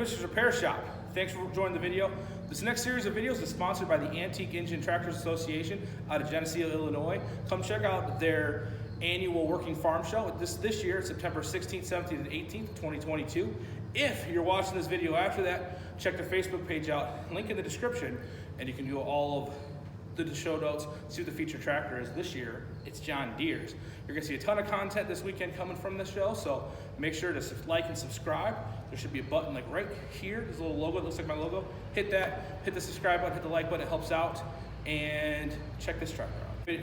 BIBSTER'S Repair Shop. Thanks for joining the video. This next series of videos is sponsored by the Antique Engine Tractors Association out of Geneseo, Illinois. Come check out their annual working farm show this year, September 16th, 17th, and 18th, 2022. If you're watching this video after that, check their Facebook page out, link in the description, and you can do all of the show notes, see what the featured tractor is. This year, it's John Deere's. You're gonna see a ton of content this weekend coming from this show, so make sure to like and subscribe. There should be a button like right here, there's a little logo, it looks like my logo. Hit that, hit the subscribe button, hit the like button, it helps out, and check this tractor out.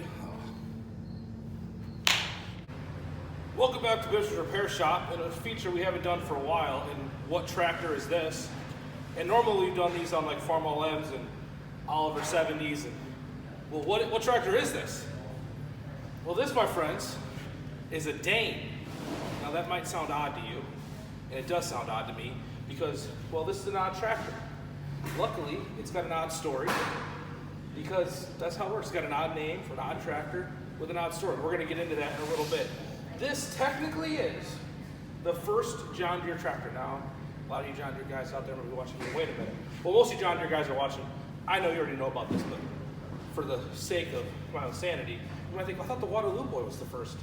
Welcome back to BIBSTER'S Repair Shop, and a feature we haven't done for a while, and what tractor is this? And normally we've done these on like Farmall M's and Oliver 70s, and well, what tractor is this? Well, this, my friends, is a Dain. Now that might sound odd to you, and it does sound odd to me, because, well, this is an odd tractor. Luckily, it's got an odd story, because that's how it works. It's got an odd name for an odd tractor with an odd story. We're gonna get into that in a little bit. This technically is the first John Deere tractor. Now, a lot of you John Deere guys out there may be watching, wait a minute. Well, most of you John Deere guys are watching. I know you already know about this, but for the sake of my own sanity, you might think, I thought the Waterloo Boy was the first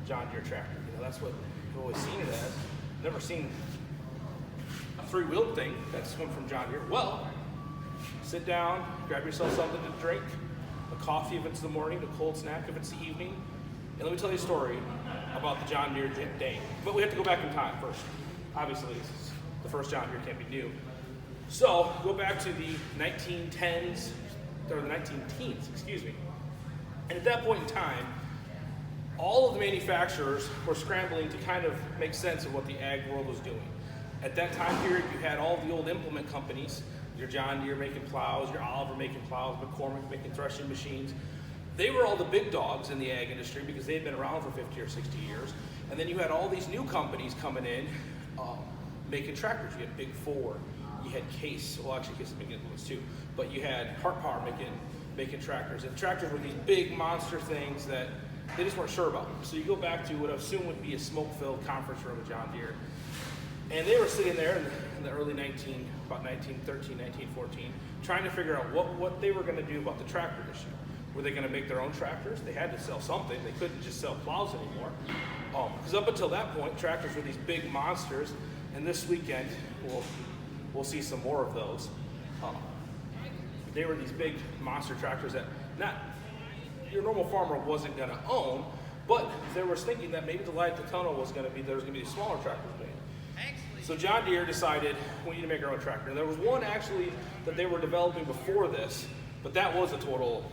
John Deere tractor. You know, that's what you've always seen it as. Never seen a three-wheeled thing that's come from John Deere. Well, sit down, grab yourself something to drink, a coffee if it's the morning, a cold snack if it's the evening, and let me tell you a story about the John Deere Dain. But we have to go back in time first. Obviously, this is the first John Deere, can't be new. So, go back to the 1910s, or the 19-teens, excuse me. And at that point in time, all of the manufacturers were scrambling to kind of make sense of what the ag world was doing. At that time period, you had all the old implement companies, your John Deere making plows, your Oliver making plows, McCormick making threshing machines. They were all the big dogs in the ag industry because they had been around for 50 or 60 years. And then you had all these new companies coming in, making tractors. You had Big Four, you had Case, well actually Case is making implements too, but you had Hart Power making tractors. And tractors were these big monster things that they just weren't sure about. So you go back to what I assume would be a smoke-filled conference room at John Deere. And they were sitting there in the early about 1913, 1914, trying to figure out what they were gonna do about the tractor issue. Were they gonna make their own tractors? They had to sell something. They couldn't just sell plows anymore. Because up until that point, tractors were these big monsters, and this weekend, we'll see some more of those. They were these big monster tractors that not your normal farmer wasn't gonna own, but they were thinking that maybe the light at the tunnel was gonna be, there was gonna be smaller tractors made. So John Deere decided, we need to make our own tractor. There was one actually that they were developing before this, but that was a total,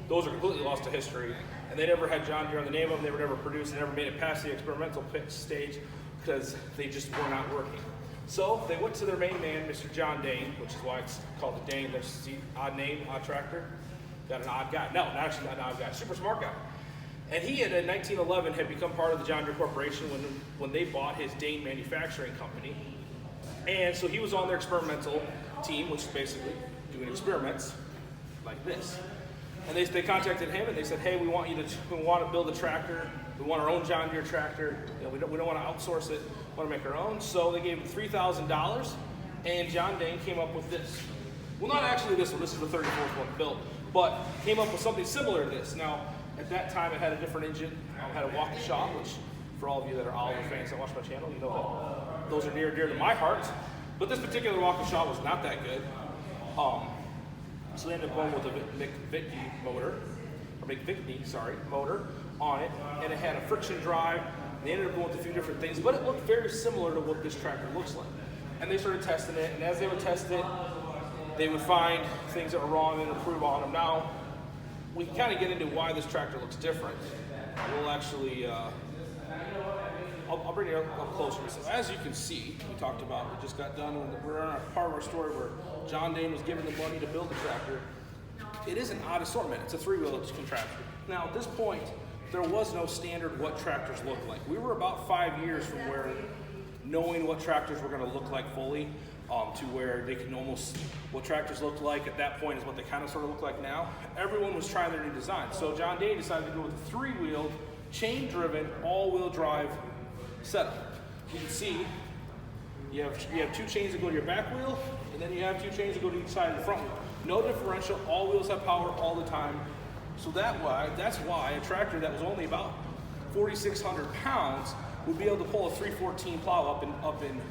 those are completely lost to history, and they never had John Deere on the name of them. They were never produced, they never made it past the experimental stage because they just were not working. So they went to their main man, Mr. John Dain, which is why it's called the Dain. That's the odd name, odd tractor. Got an odd guy. No, not actually not an odd guy, super smart guy. And he had, in 1911, had become part of the John Deere Corporation when they bought his Dain manufacturing company. And so he was on their experimental team, which is basically doing experiments like this. And they contacted him and they said, hey, we want to build a tractor. We want our own John Deere tractor. You know, we don't want to outsource it. We want to make our own. So they gave him $3,000, and John Dain came up with this. Well, not actually this one. This is the 34th one built, but came up with something similar to this. Now, at that time, it had a different engine. It had a walk-the-shop, which for all of you that are Oliver fans that watch my channel, you know that those are near and dear to my heart. But this particular walk-the-shop was not that good. So they ended up going with a McVickey motor on it, and it had a friction drive. They ended up going with a few different things, but it looked very similar to what this tractor looks like. And they started testing it, and as they would test it, they would find things that were wrong and improve on them. Now, we can kind of get into why this tractor looks different. We'll actually, I'll bring it up closer. So as you can see, we talked about, we just got done, we're on a part of our story where John Dain was given the money to build the tractor. It is an odd assortment. It's a three-wheeled contraption. Now, at this point, there was no standard what tractors look like. We were about 5 years from where knowing what tractors were gonna look like fully, to where they can almost, what tractors looked like at that point is what they kind of sort of look like now. Everyone was trying their new design. So John Dain decided to go with a three-wheeled, chain-driven, all-wheel drive setup. You can see You have 2 chains that go to your back wheel, and then you have 2 chains that go to each side of the front wheel. No differential, all wheels have power all the time. So that's why a tractor that was only about 4,600 pounds would be able to pull a 314 plow up in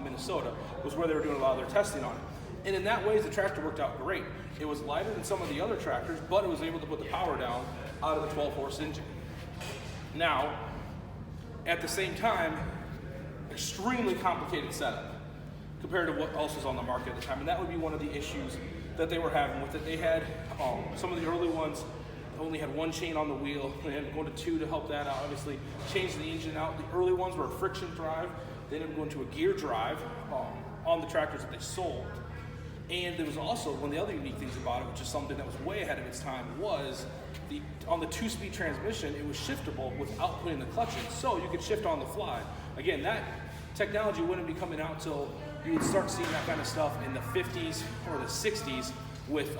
Minnesota, was where they were doing a lot of their testing on it. And in that way, the tractor worked out great. It was lighter than some of the other tractors, but it was able to put the power down out of the 12-horse engine. Now, at the same time, extremely complicated setup compared to what else was on the market at the time. And that would be one of the issues that they were having with it. They had some of the early ones only had 1 chain on the wheel. They had to go to 2 to help that out, obviously. Changed the engine out. The early ones were a friction drive. They ended up going to a gear drive on the tractors that they sold. And there was also one of the other unique things about it, which is something that was way ahead of its time, was on the 2-speed transmission, it was shiftable without putting the clutch in. So you could shift on the fly. Again, that technology wouldn't be coming out till you would start seeing that kind of stuff in the 50s or the 60s with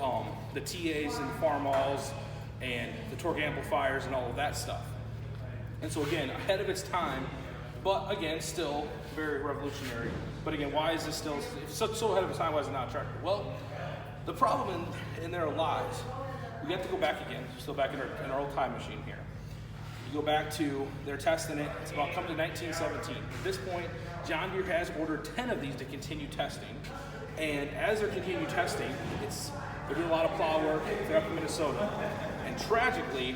the TAs and the Farmalls and the torque amplifiers and all of that stuff. And so again, ahead of its time, but again, still very revolutionary. But again, why is this still so ahead of its time? Why is it not a tractor? Well, the problem in there lies. We have to go back again, still back in our old time machine here. You go back to, they're testing it, it's about come to 1917. At this point, John Deere has ordered 10 of these to continue testing. And as they're continuing testing, they're doing a lot of plow work, they're up in Minnesota. And tragically,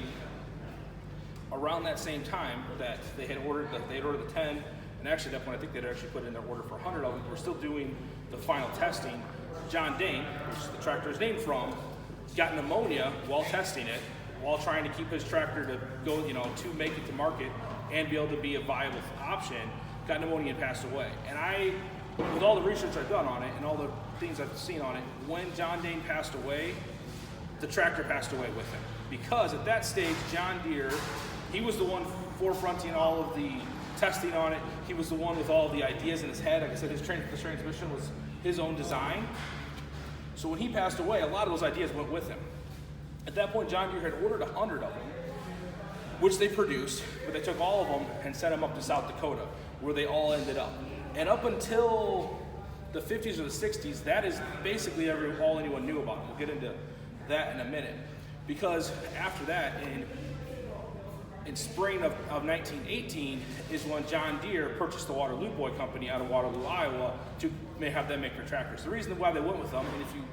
around that same time that they had ordered the 10, and actually at that point I think they'd actually put in their order for 100 of them. We're still doing the final testing. John Dain, which the tractor is named from, got pneumonia while testing it, while trying to keep his tractor to go, to make it to market and be able to be a viable option. Got pneumonia and passed away. And with all the research I've done on it and all the things I've seen on it, when John Dain passed away, the tractor passed away with him. Because at that stage, John Deere, he was the one forefronting all of the testing on it. He was the one with all the ideas in his head. Like I said, the transmission was his own design. So when he passed away, a lot of those ideas went with him. At that point, John Deere had ordered 100 of them, which they produced, but they took all of them and sent them up to South Dakota, where they all ended up. And up until the 50s or the 60s, that is basically all anyone knew about them. We'll get into that in a minute. Because after that, in spring of 1918 is when John Deere purchased the Waterloo Boy Company out of Waterloo, Iowa, to have them make their tractors. The reason why they went with them, and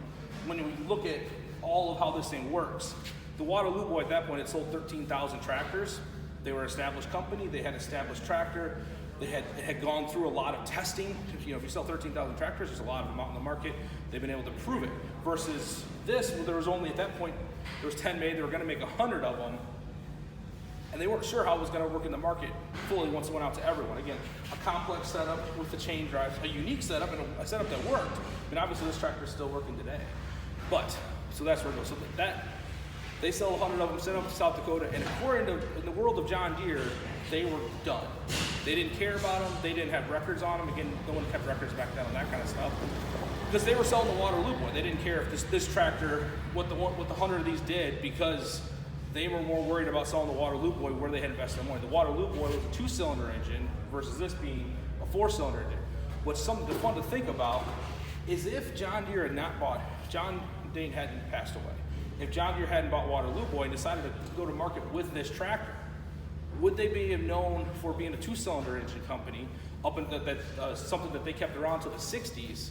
when you look at all of how this thing works, the Waterloo Boy at that point had sold 13,000 tractors. They were an established company. They had an established tractor. It had gone through a lot of testing. If you sell 13,000 tractors, there's a lot of them out in the market. They've been able to prove it. Versus this, there was only, at that point, there was 10 made. They were going to make 100 of them. And they weren't sure how it was going to work in the market fully once it went out to everyone. Again, a complex setup with the chain drives, a unique setup, and a setup that worked. I mean, obviously this tractor is still working today. But, so that's where it goes. So they sell 100 of them, send them to South Dakota, and according to, in the world of John Deere, they were done. They didn't care about them. They didn't have records on them. Again, no one kept records back then on that kind of stuff. Because they were selling the Waterloo Boy. They didn't care if this tractor, what the 100 of these did, because they were more worried about selling the Waterloo Boy where they had invested their money. The Waterloo Boy was a 2-cylinder engine versus this being a 4-cylinder engine. What's something fun to think about is if John Deere had not bought, John Dain hadn't passed away, if John Deere hadn't bought Waterloo Boy and decided to go to market with this tractor, would they be known for being a 2-cylinder engine company, something that they kept around to the 60s,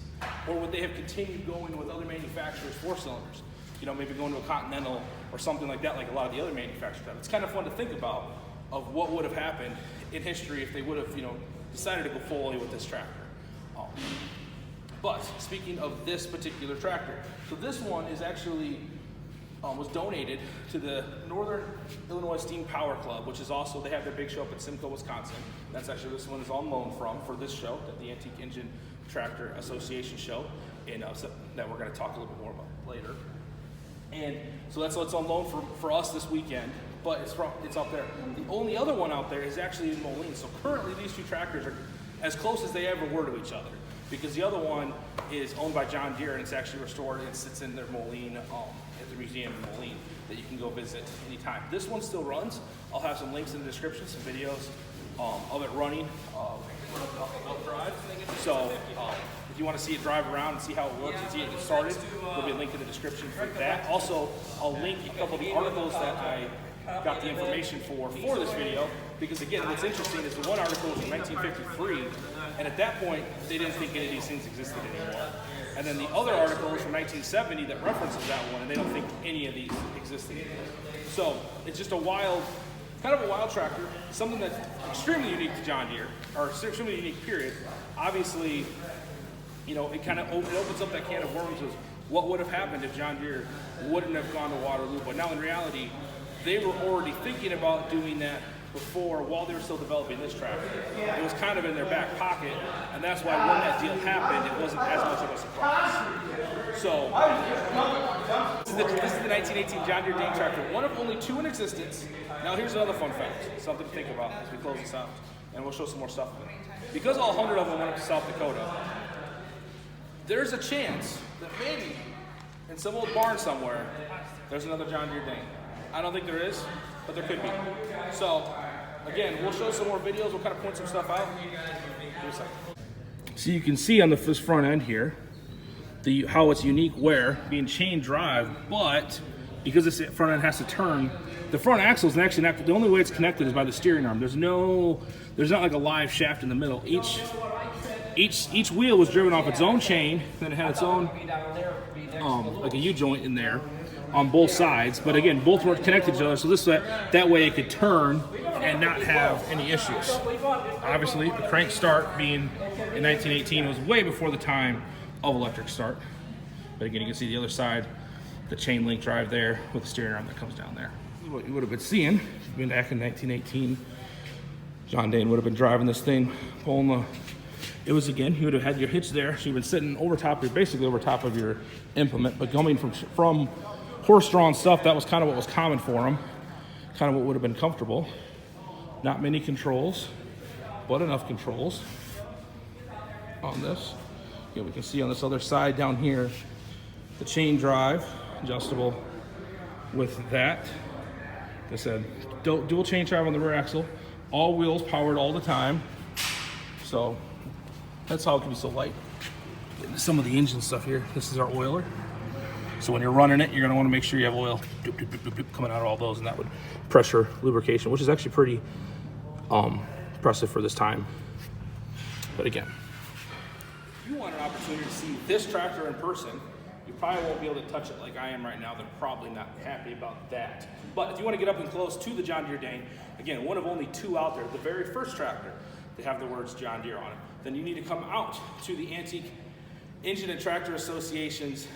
or would they have continued going with other manufacturers 4-cylinders? Maybe going to a Continental or something like that, like a lot of the other manufacturers have. It's kind of fun to think about of what would have happened in history if they would have, decided to go fully with this tractor. But speaking of this particular tractor, so this one is actually was donated to the Northern Illinois Steam Power Club, which is also, they have their big show up in Simcoe, Wisconsin. That's actually, this one is on loan for this show, the Antique Engine Tractor Association show, and that we're going to talk a little bit more about later. And so that's what's on loan for us this weekend, but it's up there. The only other one out there is actually in Moline. So currently these two tractors are as close as they ever were to each other, because the other one is owned by John Deere and it's actually restored and sits in their Moline, at the museum in Moline, that you can go visit anytime. This one still runs. I'll have some links in the description, some videos of it running belt drive. So if you want to see it drive around and see how it works and see it get started, there'll be a link in the description for that. Also, I'll link a couple of the articles that I got the information for this video, because again, what's interesting is the one article was from 1953, and at that point, they didn't think any of these things existed anymore. And then the other article is from 1970 that references that one, and they don't think any of these existed anymore. So it's just a wild, kind of a wild tractor, something that's extremely unique to John Deere, or extremely unique period. Obviously, you know, it kind of opens up that can of worms of what would have happened if John Deere wouldn't have gone to Waterloo. But now in reality, they were already thinking about doing that before, while they were still developing this tractor. It was kind of in their back pocket, and that's why when that deal happened, it wasn't as much of a surprise. So, this is the 1918 John Deere Dain tractor, one of only 2 in existence. Now here's another fun fact, something to think about as we close this out, and we'll show some more stuff. Because all 100 of them went up to South Dakota, there's a chance that maybe in some old barn somewhere, there's another John Deere Dain. I don't think there is, but there could be. So, again, we'll show some more videos. We'll kind of point some stuff out. So you can see on this front end here, how it's unique where being chain drive, but because this front end has to turn, the front axle is actually not, the only way it's connected is by the steering arm. There's not like a live shaft in the middle. Each wheel was driven off its own chain, then it had its own like a U-joint in there on both sides, but again, both were connected to each other, so that way it could turn and not have any issues. Obviously, the crank start being in 1918 was way before the time of electric start. But again, you can see the other side, the chain link drive there with the steering arm that comes down there. This is what you would have been seeing back in 1918. John Dain would have been driving this thing, pulling the. It was, again, you would have had your hitch there, so you've been sitting over top of, basically over top of your implement, but coming from horse-drawn stuff, that was kind of what was common for them, kind of what would have been comfortable. Not many controls, but enough controls on this. Yeah, we can see on this other side down here, the chain drive, adjustable with that. Like I said, dual chain drive on the rear axle, all wheels powered all the time. So that's how it can be so light. Getting some of the engine stuff here. This is our oiler. So when you're running it, you're going to want to make sure you have oil coming out of all those, and that would pressure lubrication, which is actually pretty impressive for this time. But again, if you want an opportunity to see this tractor in person, you probably won't be able to touch it like I am right now. They're probably not happy about that. But if you want to get up and close to the John Deere Dain, again, one of only 2 out there, the very first tractor, they have the words John Deere on it, then you need to come out to the Antique Engine and Tractor Association's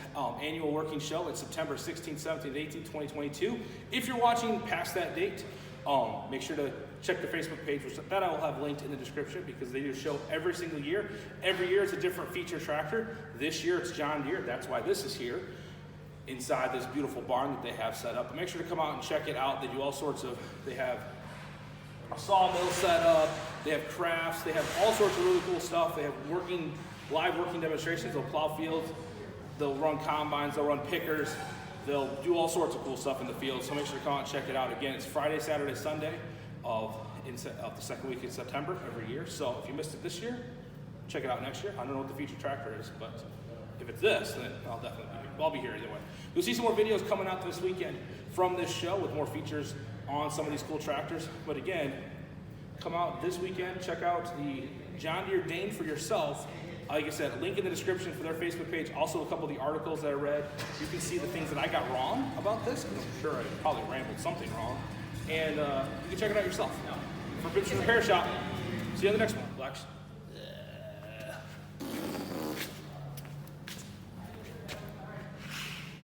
annual working show. It's September 16th, 17th, 18th, 2022. If you're watching past that date, make sure to check the Facebook page, which that I will have linked in the description, because they do a show every single year. Every year it's a different feature tractor. This year it's John Deere. That's why this is here inside this beautiful barn that they have set up. But make sure to come out and check it out. They do all sorts of, they have a sawmill set up, they have crafts, they have all sorts of really cool stuff. They have live working demonstrations. They'll plow fields, they'll run combines, they'll run pickers, they'll do all sorts of cool stuff in the field. So make sure to come out and check it out. Again, it's Friday, Saturday, Sunday of the second week in September every year. So if you missed it this year, check it out next year. I don't know what the feature tractor is, but if it's this, then I'll definitely be here. I'll be here either way. You'll see some more videos coming out this weekend from this show with more features on some of these cool tractors. But again, come out this weekend, check out the John Deere Dain for yourself. Like I said, link in the description for their Facebook page. Also, a couple of the articles that I read. You can see the things that I got wrong about this, because I'm sure I probably rambled something wrong. And you can check it out yourself. For BIBSTER'S Repair Shop. See you on the next one. Blacks.